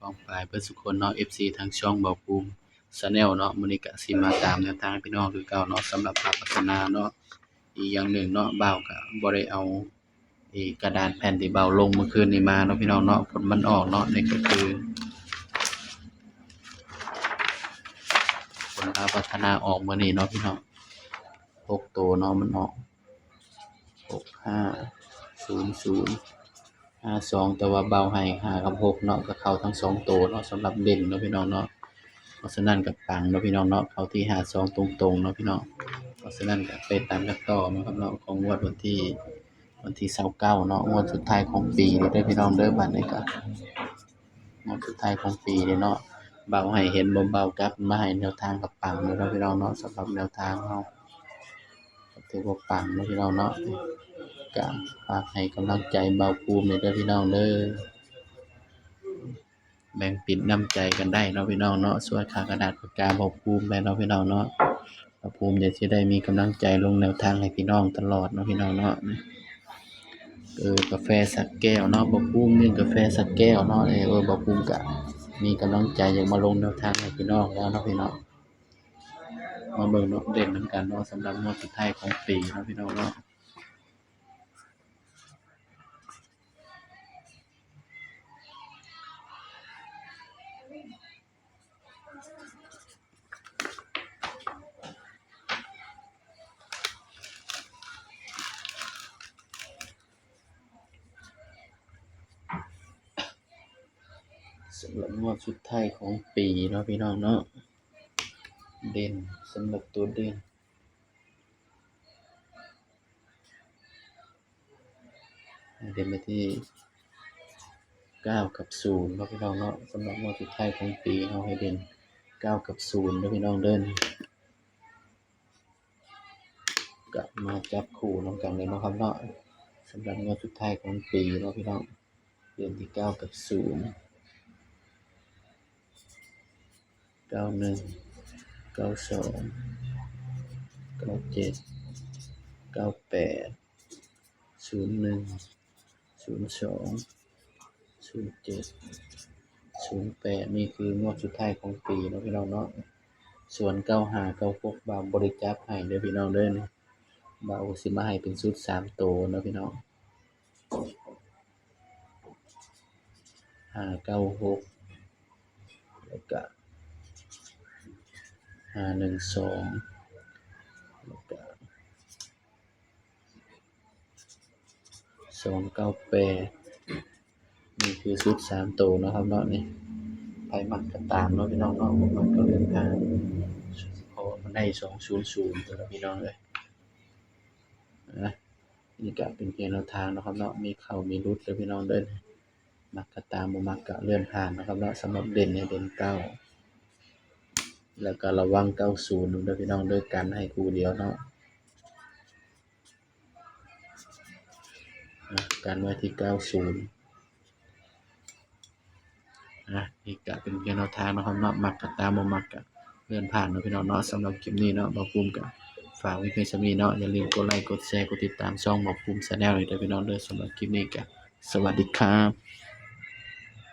ป้องปรายเบิดซุคนเนาะ FC ทางช่องเบาภูมิ Channel เนาะมื้อนี้ก็สิมาตามแนวทางให้พี่น้องคือเก่าเนาะสำหรับภาพพัฒนาเนาะอีกอย่างหนึ่งเนาะบ่าวก็บ่ได้เอากระดานแผ่นที่เบาลงเมื่อคืนนี้มาเนาะพี่น้องเนาะผลมันออกเนาะนี่ก็คือผลภาพพัฒนาออกมื้อนี้เนาะพี่น้อง6ตัวเนาะมันออก650052แต่ว่าเบาให้5กับ6เนาะก็เข้าทั้ง2ตัวเนาะสำหรับเด่นเนาะพี่น้องเนาะเพราะฉะนั้นก็ปังเนาะพี่น้องเนาะเข้าที่52ตรงๆเนาะพี่น้องเพราะฉะนั้นก็ไปตามกันต่อเนาะครับเนาะของงวดวันที่29เนาะงวดสุดท้ายของปีนี้เด้อพี่น้องเด้อบัดนี้ก็งวดสุดท้ายของปีนี้เนาะเบาให้เห็นบ่เบากลับมาให้แนวทางก็ปังเนาะพี่น้องเนาะสำหรับแนวทางเฮาก็ถือว่าปังเนาะพี่น้องเนาะก็ฝากให้กำลังใจเบาภูมิเด้อพี่น้องเด้อแบ่งปิ่นน้ำใจกันได้เนาะพี่น้องเนาะส่วนค่ากระดาษปากกาเบาภูมิแม่เนาะพี่น้องเนาะเบาภูมิจะได้มีกำลังใจลงแนวทางให้พี่น้องตลอดเนาะพี่น้องเนาะกาแฟสักแก้วเนาะเบาภูมินึ่งกาแฟสักแก้วเนาะเบาภูมิก็มีกำลังใจอยากมาลงแนวทางให้พี่น้องแล้วเนาะพี่น้องมาเบิ่งเนาะเด่นนำกันเนาะสำหรับงวดสุดท้ายของปีเนาะพี่น้องเนาะสำหรับงวดสุดท้ายของปีเนาะพี่น้องเนาะเด่นสำหรับตัวเด่นไปที่9กับ0เนาะพี่น้องเนาะสำหรับงวดสุดท้ายของปีเฮาให้เด่น9กับ0เด้อพี่น้องเด้อก็มาจับคู่นำกันเลยเนาะครับเนาะสำหรับงวดสุดท้ายของปีเนาะพี่น้องเด่นที่9กับ0 91 92 97 98 01 02 07 08นี่คืองวดสุดท้ายของปีเนาะพี่น้องเนาะส่วน95 96บ่าวบ่ได้จับให้เด้อพี่น้องเด้อนี่บ่าวสิมาให้เป็นชุด3ตัวเนาะพี่น้อง596แล้วก็512แล้วก็298นี่คือชุด3ตัวเนาะครับเนาะนี่ไผมักก็ตามเนาะพี่น้องเนาะบ่มักก็เลื่อนผ่านเพราะว่ามันได้200ตัวพี่น้องเอ้ยนะนี่ก็เป็นเพียงแนวทางเนาะครับเนาะมีเข้ามีหลุดเด้อพี่น้องเด้อมักก็ตามบ่มักก็เลื่อนผ่านเนาะครับเนาะสำหรับเด่นเนี่ยเด่น9แล้วก็ระวัง90นำเด้อพี่น้องเด้อกันให้คู่เดียวเนาะกันไว้ที่90นี่ก็เป็นเพียงแนวทางเนาะครับเนาะมักก็ตามบ่มักก็เลื่อนผ่านเนาะพี่น้องเนาะสำหรับคลิปนี้เนาะบ่าวภูมิก็ฝากไว้เพียงส่ำนี้เนาะอย่าลืมกดไลค์กดแชร์กดติดตามช่องบ่าวภูมิ Channel ด้วยเด้อพี่น้องเด้อสำหรับคลิปนี้ก็สวัสดีครับ